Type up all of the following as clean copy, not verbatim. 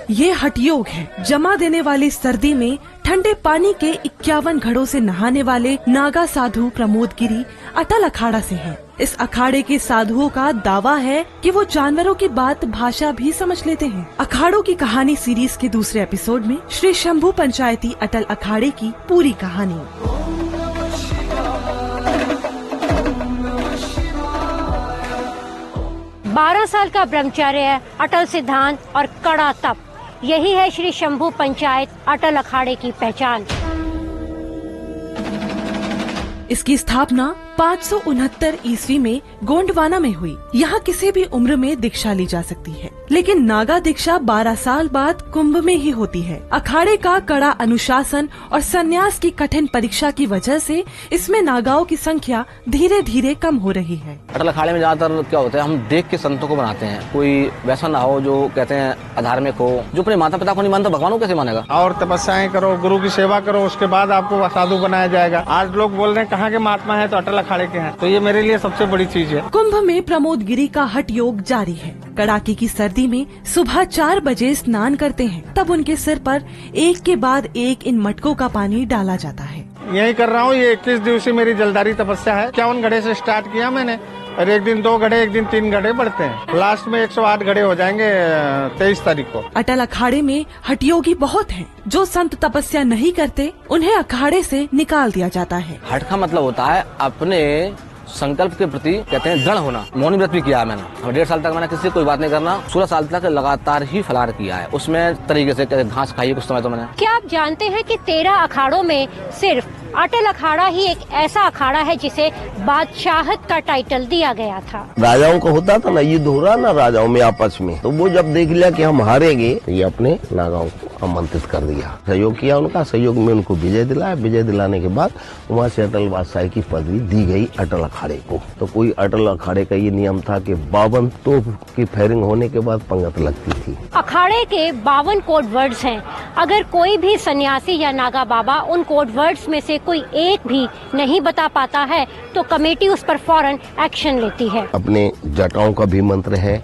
ये हठयोग है। जमा देने वाली सर्दी में ठंडे पानी के 51 घड़ों से नहाने वाले नागा साधु प्रमोद गिरी अटल अखाड़ा से हैं। इस अखाड़े के साधुओं का दावा है कि वो जानवरों की बात भाषा भी समझ लेते हैं। अखाड़ों की कहानी सीरीज के दूसरे एपिसोड में श्री शंभू पंचायती अटल अखाड़े की पूरी कहानी। 12 साल का ब्रह्मचर्य, अटल सिद्धांत और कड़ा तप, यही है श्री शंभू पंचायत अटल अखाड़े की पहचान। इसकी स्थापना 569 ईस्वी में गोंडवाना में हुई। यहाँ किसी भी उम्र में दीक्षा ली जा सकती है, लेकिन नागा दीक्षा 12 साल बाद कुंभ में ही होती है। अखाड़े का कड़ा अनुशासन और संन्यास की कठिन परीक्षा की वजह से इसमें नागाओं की संख्या धीरे धीरे कम हो रही है। अटल अखाड़े में ज्यादातर क्या होता है, हम देख के संतों को बनाते हैं। कोई वैसा ना हो जो कहते हैं अधार्मिक हो, जो अपने माता पिता को नहीं मानता, भगवान को कैसे मानेगा। और तपस्याएं करो, गुरु की सेवा करो, उसके बाद आपको साधु बनाया जाएगा। आज लोग बोल रहे हैं कहाँ के महात्मा है, तो अटल अखाड़े के हैं। तो ये मेरे लिए सबसे बड़ी चीज है। कुंभ में प्रमोद गिरी का हठ योग जारी है। कड़ाके की सर्दी में सुबह 4 बजे स्नान करते हैं, तब उनके सिर पर एक के बाद एक इन मटकों का पानी डाला जाता है। यही कर रहा हूँ। ये 21 दिवसीय मेरी जलधारी तपस्या है। 51 घड़े से स्टार्ट किया मैंने, और एक दिन 2 घड़े, एक दिन 3 घड़े बढ़ते हैं। लास्ट में 108 घड़े हो जाएंगे 23 तारीख को। अटल अखाड़े में हठयोगी बहुत हैं। जो संत तपस्या नहीं करते उन्हें अखाड़े से निकाल दिया जाता है। हठ का मतलब होता है अपने संकल्प के प्रति कहते हैं दृढ़ होना। मौनी व्रत भी किया है मैंने। 1.5 साल तक मैंने किसी से कोई बात नहीं करना। 16 साल तक लगातार ही फलाहार किया है। उसमें तरीके से घास खाई कुछ समय तो मैंने। क्या आप जानते हैं कि 13 अखाड़ों में सिर्फ अटल अखाड़ा ही एक ऐसा अखाड़ा है जिसे बादशाहत का टाइटल दिया गया था। राजाओं का होता था ना, युद्ध हो रहा ना राजाओं में आपस में, तो वो जब देख लिया कि हम हारेंगे, तो ये अपने नागाओं को आमंत्रित कर दिया, सहयोग किया। उनका सहयोग में उनको विजय दिलाया। विजय दिलाने के बाद वहाँ से अटल बादशाही की पदवी दी गई अटल अखाड़े को। तो कोई अटल अखाड़े का ये नियम था कि 52 तोप की फायरिंग होने के बाद पंगत लगती थी। अखाड़े के 52 कोड वर्ड्स हैं। अगर कोई भी सन्यासी या नागा बाबा उन कोड वर्ड्स में से कोई एक भी नहीं बता पाता है तो कमेटी उस पर फौरन एक्शन लेती है। अपने जटाओं का भी मंत्र है,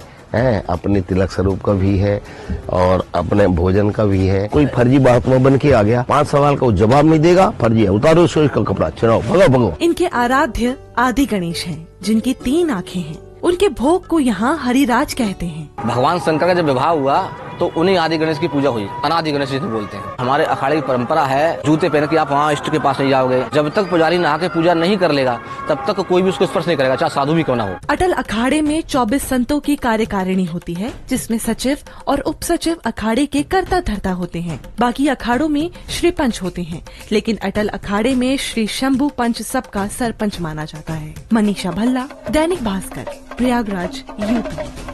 अपने तिलक स्वरूप का भी है, और अपने भोजन का भी है। कोई फर्जी महात्मा बन के आ गया, 5 सवाल का जवाब नहीं देगा, फर्जी है, उतारो उसका कपड़ा, छिड़ाओ, भगो भगो। इनके आराध्य आदि गणेश हैं, जिनकी 3 आँखें हैं। उनके भोग को यहाँ हरिराज कहते हैं। भगवान शंकर का जब विवाह हुआ तो उन्हीं आदि गणेश की पूजा हुई। अनादि गणेश जिसे बोलते हैं। हमारे अखाड़े की परंपरा है, जूते पहन के आप वहाँ इष्ट के पास नहीं जाओगे। जब तक पुजारी नहा के पूजा नहीं कर लेगा तब तक कोई भी उसको स्पर्श नहीं करेगा, चाहे साधु भी क्यों ना हो। अटल अखाड़े में 24 संतों की कार्यकारिणी होती है, जिसमें सचिव और उप सचिव अखाड़े के कर्ता धर्ता होते हैं। बाकी अखाड़ों में श्री पंच होते हैं, लेकिन अटल अखाड़े में श्री शंभू पंच सबका सरपंच माना जाता है। मनीषा भल्ला, दैनिक भास्कर, प्रयागराज, यूपी।